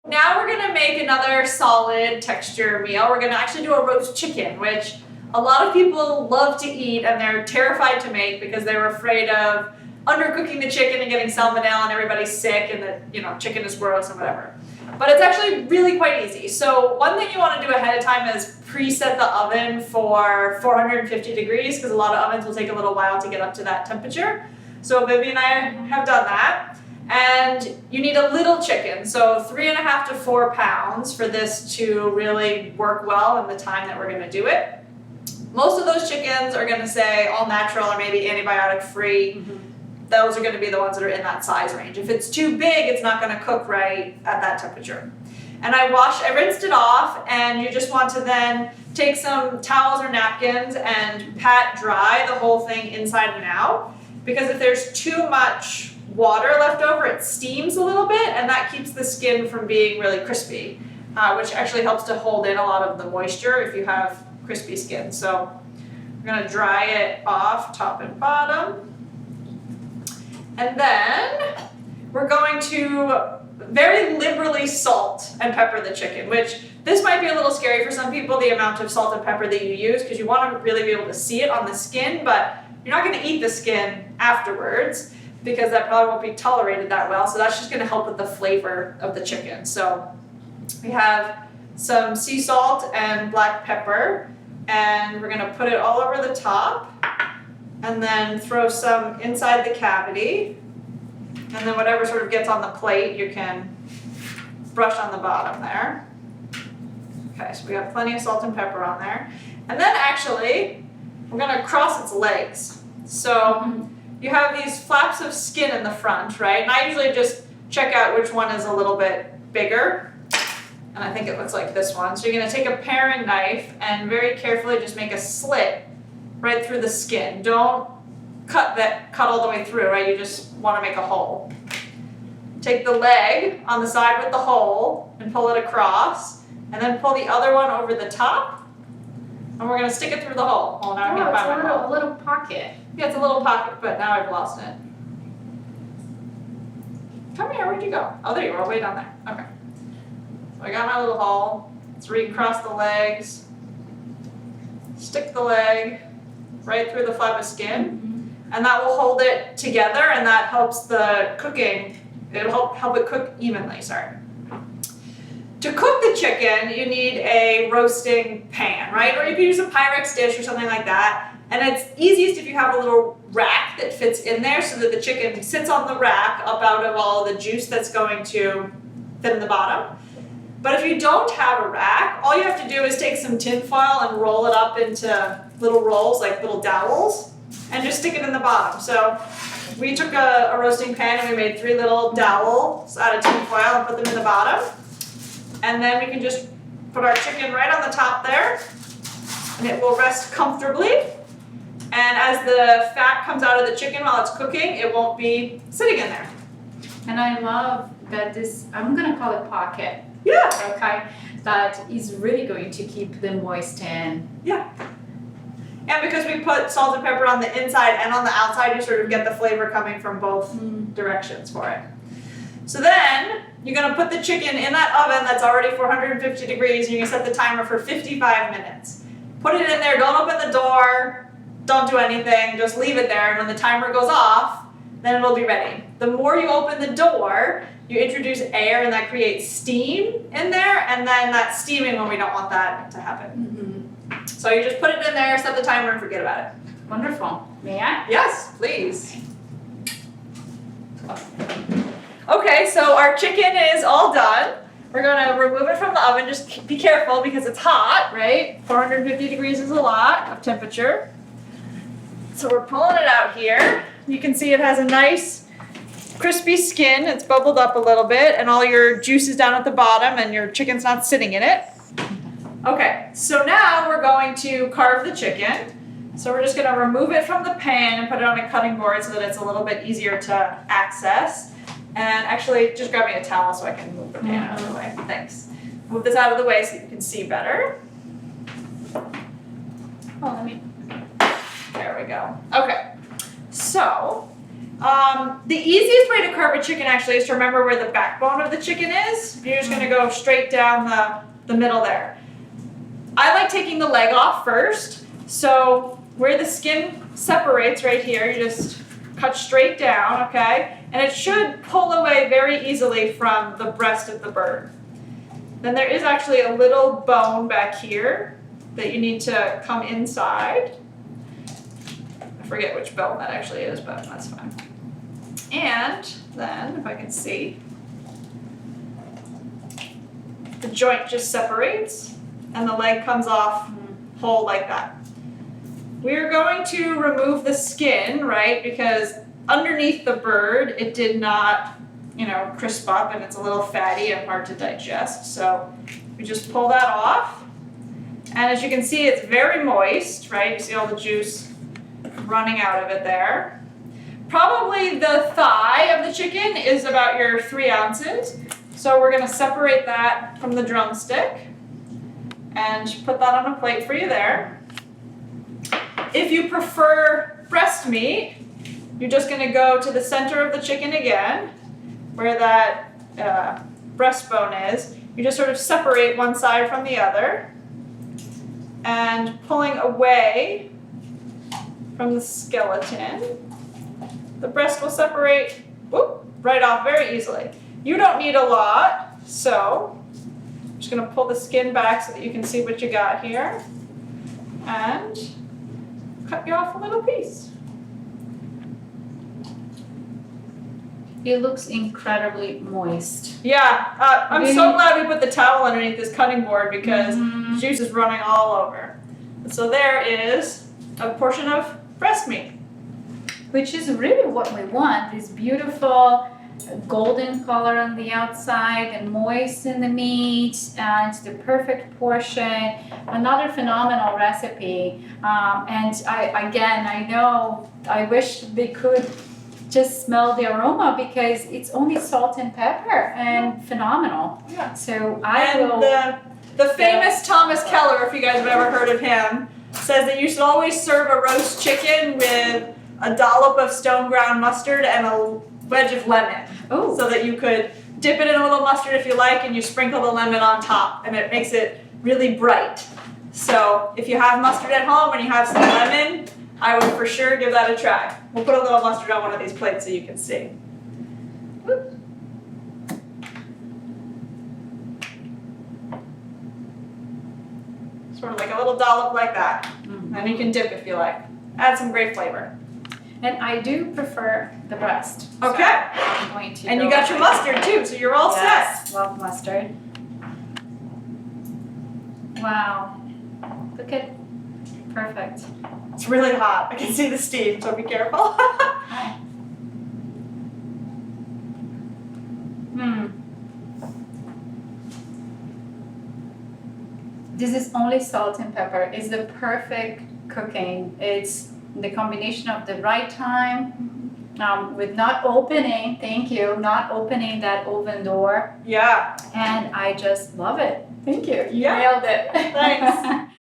Now we're gonna make another solid texture meal. We're gonna actually do a roast chicken, which a lot of people love to eat and they're terrified to make because they're afraid of undercooking the chicken and getting salmonella and everybody's sick and that, you know, chicken is gross and whatever. But it's actually really quite easy. So one thing you want to do ahead of time is preset the oven for 450 degrees because a lot of ovens will take a little while to get up to that temperature. So Vivi and I have done that. And you need a little chicken, so 3.5 to 4 pounds for this to really work well in the time that we're going to do it. Most of those chickens are going to say all natural or maybe antibiotic free. Mm-hmm. Those are going to be the ones that are in that size range. If it's too big, it's not going to cook right at that temperature. And I rinsed it off, and you just want to then take some towels or napkins and pat dry the whole thing inside and out. Because if there's too much water left over, it steams a little bit, and that keeps the skin from being really crispy, which actually helps to hold in a lot of the moisture if you have crispy skin. So we're going to dry it off top and bottom. And then we're going to very liberally salt and pepper the chicken, which this might be a little scary for some people, the amount of salt and pepper that you use, because you want to really be able to see it on the skin, but you're not going to eat the skin afterwards because that probably won't be tolerated that well. So that's just going to help with the flavor of the chicken. So we have some sea salt and black pepper, and we're going to put it all over the top. And then throw some inside the cavity. And then whatever sort of gets on the plate, you can brush on the bottom there. Okay, so we have plenty of salt and pepper on there. And then actually, we're gonna cross its legs. So you have these flaps of skin in the front, right? And I usually just check out which one is a little bit bigger. And I think it looks like this one. So you're gonna take a paring knife and very carefully just make a slit right through the skin. Don't cut all the way through, right? You just want to make a hole. Take the leg on the side with the hole and pull it across, and then pull the other one over the top, and we're going to stick it through the hole. Oh, now I can't find my hole. A little pocket. Yeah, it's a little pocket, but now I've lost it. Come here, where'd you go? Oh, there you are, way down there. Okay. So I got my little hole. Let's recross the legs. Stick the leg right through the flap of skin, and that will hold it together, and that helps the cooking. It'll help it cook evenly. To cook the chicken, you need a roasting pan, right? Or you can use a Pyrex dish or something like that. And it's easiest if you have a little rack that fits in there so that the chicken sits on the rack up out of all the juice that's going to fit in the bottom. But if you don't have a rack, all you have to do is take some tin foil and roll it up into little rolls, like little dowels, and just stick it in the bottom. So we took a roasting pan and we made 3 little dowels out of tin foil and put them in the bottom. And then we can just put our chicken right on the top there, and it will rest comfortably. And as the fat comes out of the chicken while it's cooking, it won't be sitting in there. And I love that this, I'm going to call it pocket. Yeah. Okay. That is really going to keep the moist in. Yeah. And because we put salt and pepper on the inside and on the outside, you sort of get the flavor coming from both directions for it. So then you're going to put the chicken in that oven that's already 450 degrees, and you're going to set the timer for 55 minutes. Put it in there. Don't open the door. Don't do anything. Just leave it there. And when the timer goes off, then it'll be ready. The more you open the door, you introduce air, and that creates steam in there, and then that's steaming when we don't want that to happen. So you just put it in there, set the timer, and forget about it. Wonderful. May I? Yes, please. Okay, so our chicken is all done. We're going to remove it from the oven. Just be careful because it's hot, right? 450 degrees is a lot of temperature. So we're pulling it out here. You can see it has a nice crispy skin. It's bubbled up a little bit, and all your juice is down at the bottom, and your chicken's not sitting in it. Okay, so now we're going to carve the chicken. So we're just going to remove it from the pan and put it on a cutting board so that it's a little bit easier to access. And actually, just grab me a towel so I can move the pan out of the way. Thanks. Move this out of the way so you can see better. There we go. Okay, so The easiest way to carve a chicken actually is to remember where the backbone of the chicken is. You're just gonna go straight down the middle there. I like taking the leg off first. So where the skin separates right here, you just cut straight down, okay? And it should pull away very easily from the breast of the bird. Then there is actually a little bone back here that you need to come inside. I forget which bone that actually is, but that's fine. And then, if I can see, the joint just separates and the leg comes off whole like that. We're going to remove the skin, right? Because underneath the bird, it did not, crisp up and it's a little fatty and hard to digest. So we just pull that off. And as you can see, it's very moist, right? You see all the juice running out of it there. Probably the thigh of the chicken is about your 3 ounces. So we're gonna separate that from the drumstick and put that on a plate for you there. If you prefer breast meat, you're just gonna go to the center of the chicken again, where that breastbone is. You just sort of separate one side from the other and pulling away from the skeleton, the breast will separate right off very easily. You don't need a lot, so I'm just gonna pull the skin back so that you can see what you got here and cut you off a little piece. It looks incredibly moist. Yeah, I'm so glad we put the towel underneath this cutting board because juice is running all over. So there is a portion of breast meat. Which is really what we want, this beautiful golden color on the outside and moist in the meat, and the perfect portion. Another phenomenal recipe. And I wish they could just smell the aroma because it's only salt and pepper and phenomenal. Yeah. So the famous Thomas Keller, if you guys have ever heard of him, says that you should always serve a roast chicken with a dollop of stone ground mustard and a wedge of lemon. Oh. So that you could dip it in a little mustard if you like and you sprinkle the lemon on top and it makes it really bright. So if you have mustard at home and you have some lemon, I would for sure give that a try. We'll put a little mustard on one of these plates so you can see. Whoop. Sort of like a little dollop like that. And you can dip if you like. Add some great flavor. And I do prefer the breast. Okay. So I'm going to and you got your mustard too, so you're all yes, set. Love mustard. Wow. Look at perfect. It's really hot. I can see the steam, so be careful. Hi. This is only salt and pepper. It's the perfect cooking. It's the combination of the right time with not opening, not opening that oven door. Yeah. And I just love it. Thank you. You Yeah. nailed it. Thanks.